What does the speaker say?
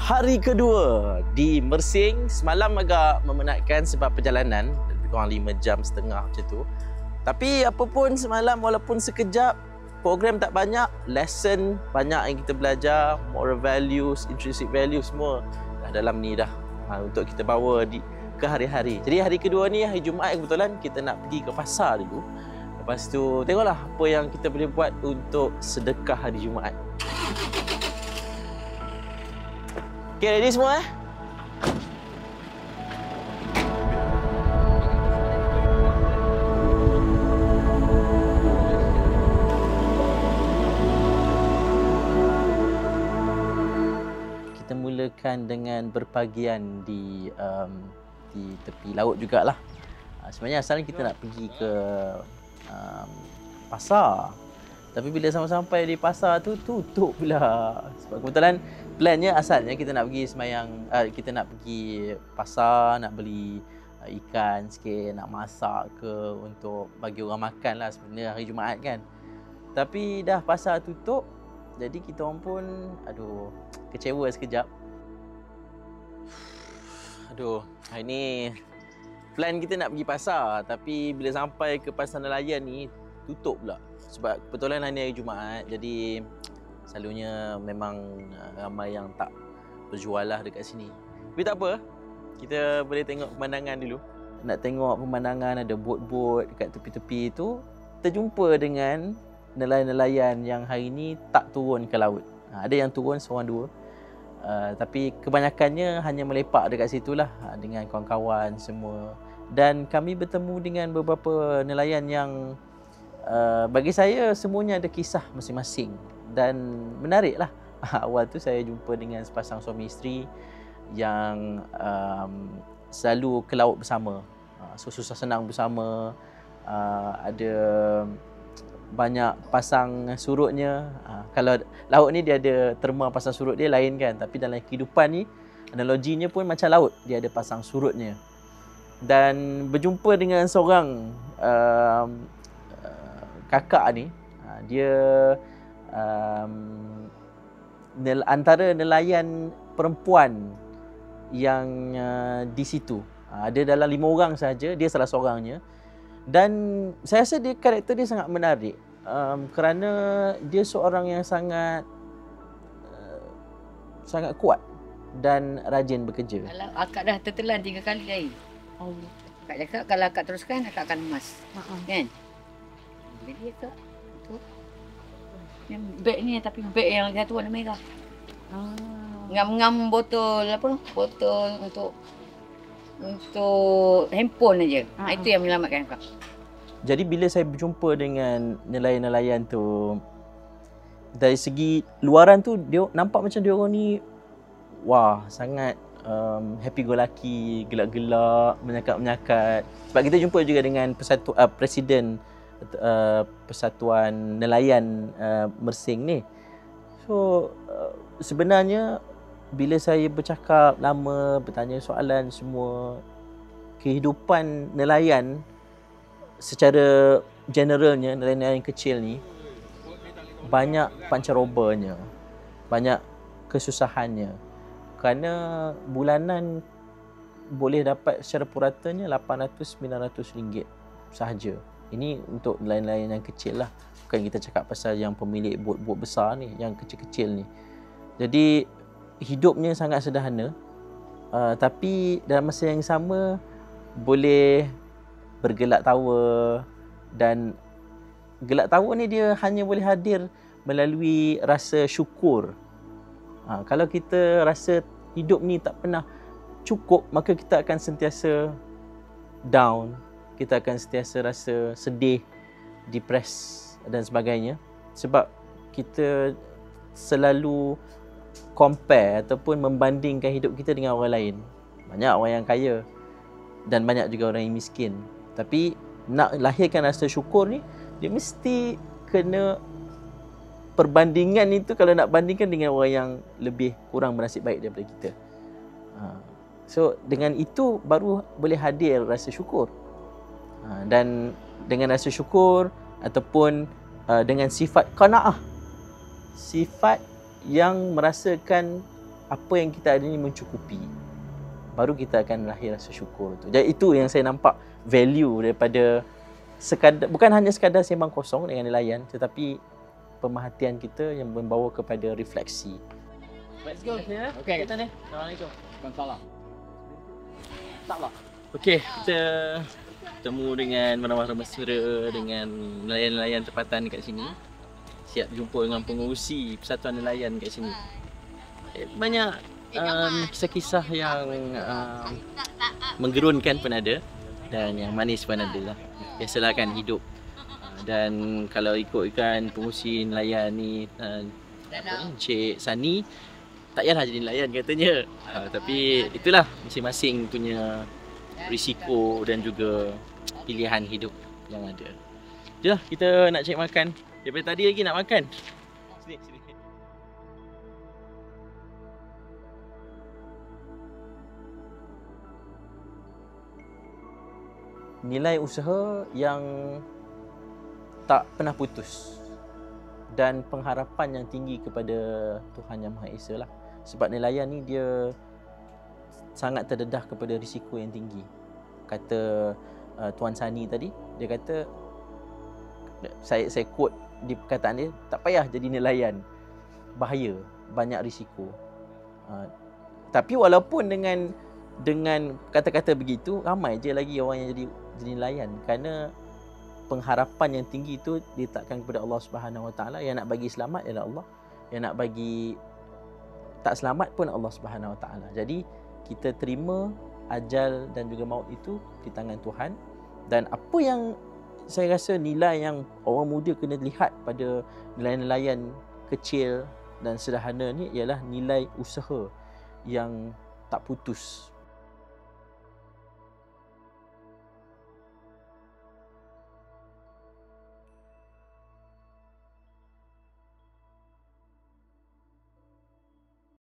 Hari kedua di Mersing. Semalam agak memenatkan sebab perjalanan lebih kurang 5 jam setengah macam tu. Tapi apa pun semalam walaupun sekejap, program tak banyak, lesson banyak yang kita belajar, moral values, intrinsic values semua dah dalam ni dah. Untuk kita bawa ke hari-hari. Jadi hari kedua ni, hari Jumaat kebetulan kita nak pergi ke pasar dulu. Lepas tu tengoklah apa yang kita boleh buat untuk sedekah hari Jumaat. Okay, ready semua Kita mulakan dengan berpagian di tepi laut jugalah. Sebenarnya asalnya kita nak pergi ke pasar. Tapi bila sampai di pasar tu tutup pula. Sebab kebetulan plannya asalnya kita nak pergi kita nak pergi pasar, nak beli ikan sikit, nak masak ke untuk bagi orang makan lah sebenarnya hari Jumaat kan. Tapi dah pasar tutup, jadi kita orang pun kecewa sekejap. Hari ni plan kita nak pergi pasar, tapi bila sampai ke pasar nelayan ni tutup pula. Sebab kebetulan hari Jumaat, jadi selalunya memang ramai yang tak berjual lah dekat sini. Tapi tak apa, kita boleh tengok pemandangan dulu. Nak tengok pemandangan, ada bot-bot dekat tepi-tepi tu. Terjumpa dengan nelayan-nelayan yang hari ni tak turun ke laut. Ada yang turun seorang dua. Tapi kebanyakannya hanya melepak dekat situ lah dengan kawan-kawan semua. Dan kami bertemu dengan beberapa nelayan yang bagi saya semuanya ada kisah masing-masing dan menarik lah. Awal tu saya jumpa dengan sepasang suami isteri yang selalu ke laut bersama. So susah senang bersama. Ada banyak pasang surutnya. Kalau laut ni dia ada terma pasang surut dia lain kan. Tapi dalam kehidupan ni analoginya pun macam laut. Dia ada pasang surutnya. Dan berjumpa dengan seorang kakak ni, dia antara nelayan perempuan yang di situ. Ada dalam 5 orang saja, dia salah seorangnya. Dan saya rasa karakter dia sangat menarik kerana dia seorang yang sangat kuat dan rajin bekerja. Kalau akak dah tertelan 3 kali air, akak cakap kalau akak teruskan akak akan emas. Kan? Jadi akak tu yang beg ni, tapi beg yang satu warna merah. Ngam-ngam botol botol untuk handphone aja. Itu yang menyelamatkan akak. Jadi bila saya berjumpa dengan nelayan-nelayan tu, dari segi luaran tu dia nampak macam dia orang ni sangat happy go lucky, gelak-gelak, menyakat-menyakat. Sebab kita jumpa juga dengan Presiden Persatuan Nelayan Mersing ni. So sebenarnya bila saya bercakap lama, bertanya soalan semua, kehidupan nelayan secara generalnya, nelayan-nelayan kecil ni banyak pancarobanya, banyak kesusahannya. Kerana bulanan boleh dapat secara puratanya RM800-900 sahaja. Ini untuk nelayan-nelayan yang kecil lah. Bukan kita cakap pasal yang pemilik bot-bot besar ni, yang kecil-kecil ni. Jadi hidupnya sangat sederhana, tapi dalam masa yang sama boleh bergelak tawa. Dan gelak tawa ni dia hanya boleh hadir melalui rasa syukur. Kalau kita rasa hidup ni tak pernah cukup, maka kita akan sentiasa down. Kita akan sentiasa rasa sedih, depres dan sebagainya. Sebab kita selalu compare ataupun membandingkan hidup kita dengan orang lain. Banyak orang yang kaya dan banyak juga orang yang miskin. Tapi nak lahirkan rasa syukur ni, dia mesti kena perbandingan itu. Kalau nak bandingkan dengan orang yang lebih kurang bernasib baik daripada kita. So dengan itu baru boleh hadir rasa syukur. Dan dengan rasa syukur ataupun dengan sifat qanaah, sifat yang merasakan apa yang kita ada ni mencukupi, baru kita akan lahir rasa syukur tu. Jadi itu yang saya nampak value daripada bukan hanya sekadar sembang kosong dengan nelayan, tetapi pemerhatian kita yang membawa kepada refleksi. Let's go. Okey, kita ni. Assalamualaikum. Waalaikumsalam. Taklah. Okey, kita bertemu dengan mana-mana mesra dengan nelayan-nelayan tempatan kat sini. Siap jumpa dengan pengurusi Persatuan Nelayan kat sini. Banyak kisah-kisah yang menggerunkan pun ada dan yang manis pun ada lah. Biasalah kan hidup. Dan kalau ikutkan pengurusi nelayan ni, Encik Sani, tak payahlah jadi nelayan katanya. Tapi itulah masing-masing punya risiko dan juga pilihan hidup yang ada. Jom kita nak cari makan. Daripada tadi lagi nak makan. Sini, sini. Nilai usaha yang tak pernah putus dan pengharapan yang tinggi kepada Tuhan Yang Maha Esa lah. Sebab nelayan ni dia sangat terdedah kepada risiko yang tinggi. Kata Tuan Sani tadi, dia kata, saya quote di perkataan dia, tak payah jadi nelayan, bahaya, banyak risiko. Tapi walaupun dengan kata-kata begitu, ramai je lagi orang yang jadi nelayan, kerana pengharapan yang tinggi itu diletakkan kepada Allah Subhanahu Wa Taala. Yang nak bagi selamat ialah Allah, yang nak bagi tak selamat pun Allah Subhanahu Wa Taala. Jadi kita terima ajal dan juga maut itu di tangan Tuhan. Dan apa yang saya rasa nilai yang orang muda kena lihat pada nelayan-nelayan kecil dan sederhana ni ialah nilai usaha yang tak putus.